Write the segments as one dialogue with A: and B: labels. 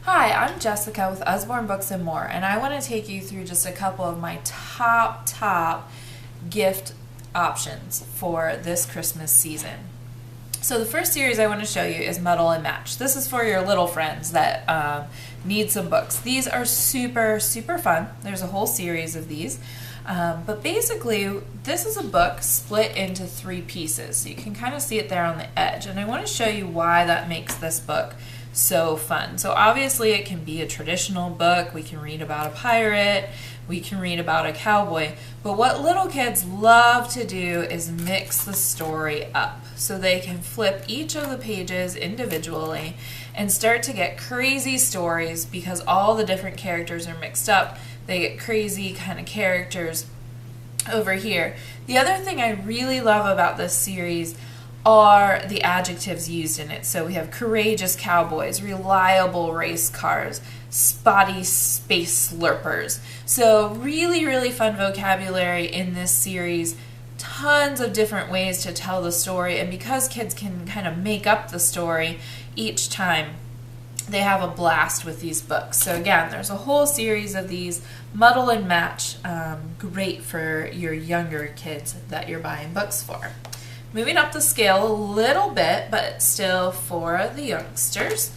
A: Hi, I'm Jessica with Usborne Books and More, and I want to take you through just a couple of my top gift options for this Christmas season. So the first series I want to show you is Muddle and Match. This is for your little friends that need some books. These are super fun. There's a whole series of these. But basically, this is a book split into 3 pieces. So you can kind of see it there on the edge. And I want to show you why that makes this book so fun. So obviously it can be a traditional book. We can read about a pirate. We can read about a cowboy. But what little kids love to do is mix the story up. So they can flip each of the pages individually and start to get crazy stories because all the different characters are mixed up. They get crazy kind of characters over here. The other thing I really love about this series are the adjectives used in it. So we have courageous cowboys, reliable race cars, spotty space slurpers. So really fun vocabulary in this series. Tons of different ways to tell the story, and because kids can kind of make up the story each time, they have a blast with these books. So again, there's a whole series of these. Muddle and Match, great for your younger kids that you're buying books for. Moving up the scale a little bit, but still for the youngsters,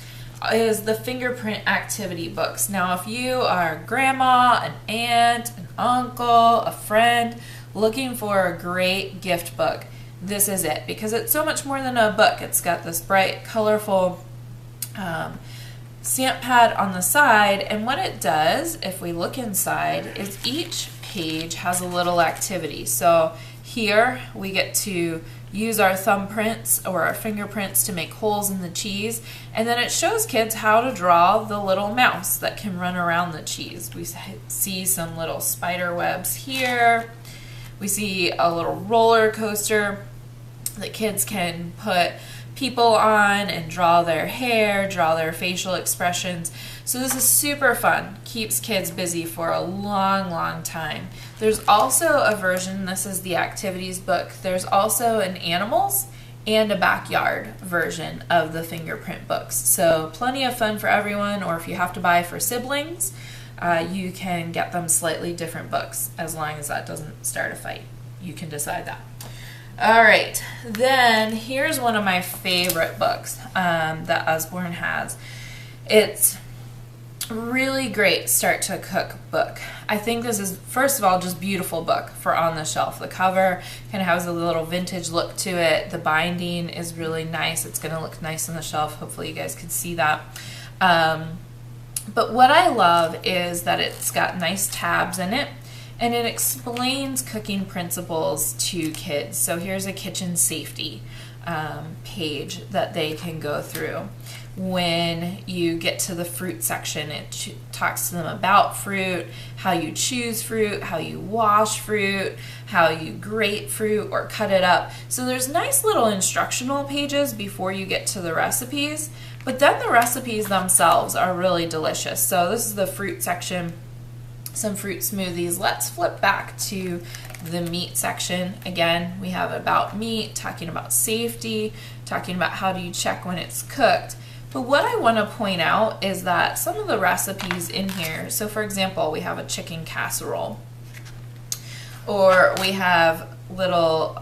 A: is the fingerprint activity books. Now, if you are a grandma, an aunt, an uncle, a friend looking for a great gift book, this is it, because it's so much more than a book. It's got this bright, colorful stamp pad on the side, and what it does, if we look inside, is each page has a little activity. So here we get to use our thumbprints or our fingerprints to make holes in the cheese, and then it shows kids how to draw the little mouse that can run around the cheese. We see some little spider webs here. We see a little roller coaster that kids can put people on and draw their hair, draw their facial expressions. So this is super fun. Keeps kids busy for a long time. There's also a version, this is the activities book, there's also an animals and a backyard version of the fingerprint books. So plenty of fun for everyone, or if you have to buy for siblings, you can get them slightly different books, as long as that doesn't start a fight. You can decide that. Alright, then here's one of my favorite books that Usborne has. It's really great start to cook book. I think this is, first of all, just beautiful book for on the shelf. The cover kind of has a little vintage look to it. The binding is really nice. It's going to look nice on the shelf. Hopefully you guys can see that. But what I love is that it's got nice tabs in it, and it explains cooking principles to kids. So here's a kitchen safety page that they can go through. When you get to the fruit section, it talks to them about fruit, how you choose fruit, how you wash fruit, how you grate fruit or cut it up. So there's nice little instructional pages before you get to the recipes, but then the recipes themselves are really delicious. So this is the fruit section, some fruit smoothies. Let's flip back to the meat section. Again, we have about meat, talking about safety, talking about how do you check when it's cooked. But what I want to point out is that some of the recipes in here, so for example, we have a chicken casserole, or we have little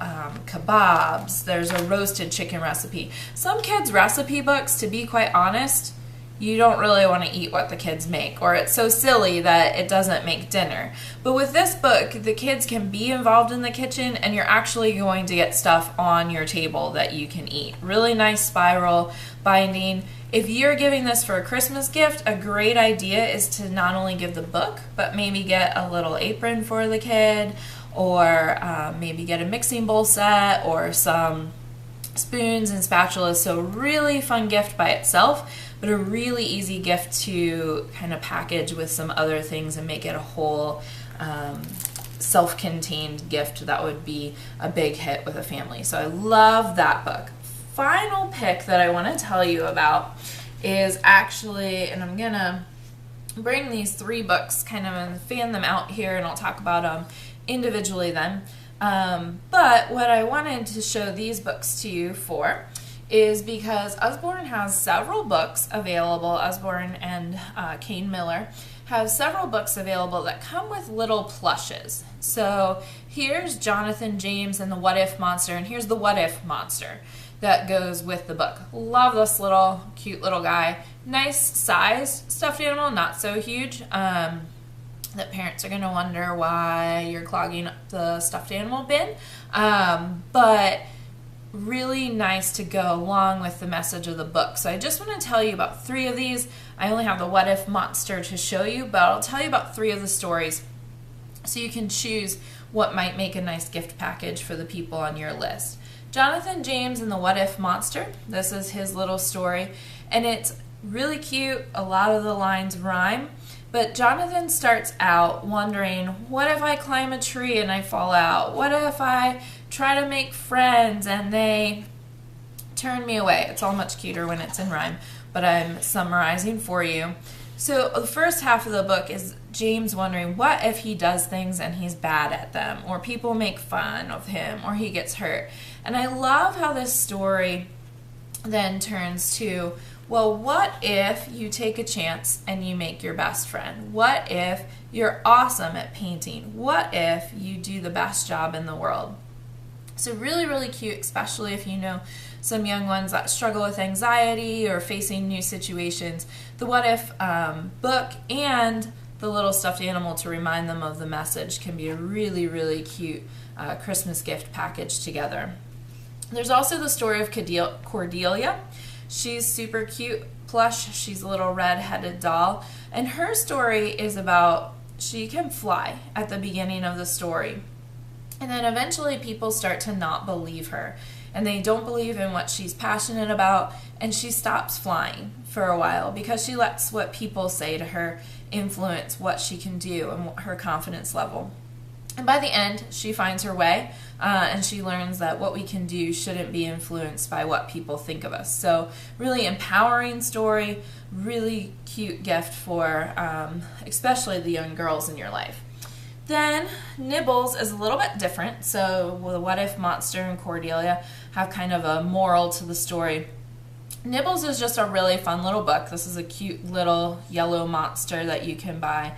A: kebabs, there's a roasted chicken recipe. Some kids' recipe books, to be quite honest, you don't really want to eat what the kids make, or it's so silly that it doesn't make dinner. But with this book, the kids can be involved in the kitchen, and you're actually going to get stuff on your table that you can eat. Really nice spiral binding. If you're giving this for a Christmas gift, a great idea is to not only give the book, but maybe get a little apron for the kid, or maybe get a mixing bowl set, or some spoons and spatulas. So really fun gift by itself, but a really easy gift to kind of package with some other things and make it a whole self-contained gift that would be a big hit with a family. So I love that book. Final pick that I want to tell you about is actually, and I'm gonna bring these 3 books kind of and fan them out here, and I'll talk about them individually then. But what I wanted to show these books to you for is because Usborne has several books available. Usborne and Kane Miller have several books available that come with little plushes. So here's Jonathan James and the What If Monster, and here's the What If Monster that goes with the book. Love this little cute little guy. Nice sized stuffed animal, not so huge that parents are going to wonder why you're clogging up the stuffed animal bin. But really nice to go along with the message of the book. So I just want to tell you about 3 of these. I only have the What If Monster to show you, but I'll tell you about 3 of the stories so you can choose what might make a nice gift package for the people on your list. Jonathan James and the What If Monster. This is his little story, and it's really cute. A lot of the lines rhyme, but Jonathan starts out wondering, what if I climb a tree and I fall out? What if I try to make friends and they turn me away? It's all much cuter when it's in rhyme, but I'm summarizing for you. So the first half of the book is James wondering, what if he does things and he's bad at them, or people make fun of him, or he gets hurt? And I love how this story then turns to, well, what if you take a chance and you make your best friend? What if you're awesome at painting? What if you do the best job in the world? So really, really cute, especially if you know some young ones that struggle with anxiety or facing new situations. The What If book and the little stuffed animal to remind them of the message can be a really, really cute Christmas gift package together. There's also the story of Cordelia. She's super cute, plush. She's a little red-headed doll. And her story is about she can fly at the beginning of the story. And then eventually people start to not believe her. And they don't believe in what she's passionate about. And she stops flying for a while because she lets what people say to her influence what she can do and her confidence level. And by the end, she finds her way, and she learns that what we can do shouldn't be influenced by what people think of us. So really empowering story, really cute gift for especially the young girls in your life. Then Nibbles is a little bit different. So the What If Monster and Cordelia have kind of a moral to the story. Nibbles is just a really fun little book. This is a cute little yellow monster that you can buy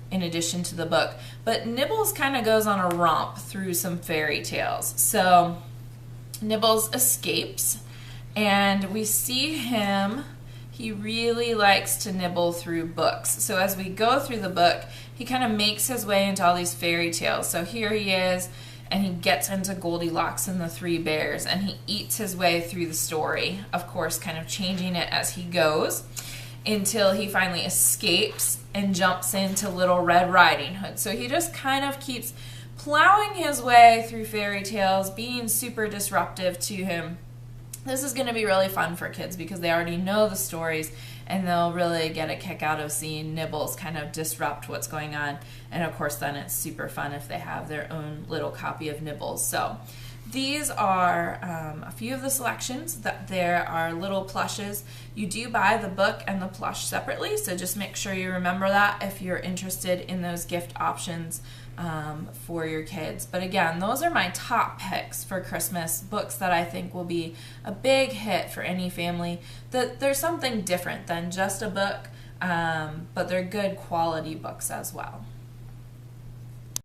A: in addition to the book. But Nibbles kind of goes on a romp through some fairy tales. So Nibbles escapes, and we see him, he really likes to nibble through books. So as we go through the book, he kind of makes his way into all these fairy tales. So here he is, and he gets into Goldilocks and the 3 Bears, and he eats his way through the story, of course kind of changing it as he goes, until he finally escapes and jumps into Little Red Riding Hood. So he just kind of keeps plowing his way through fairy tales, being super disruptive to him. This is going to be really fun for kids because they already know the stories, and they'll really get a kick out of seeing Nibbles kind of disrupt what's going on. And of course then it's super fun if they have their own little copy of Nibbles. So these are a few of the selections. That there are little plushes. You do buy the book and the plush separately, so just make sure you remember that if you're interested in those gift options for your kids. But again, those are my top picks for Christmas, books that I think will be a big hit for any family. They're something different than just a book, but they're good quality books as well.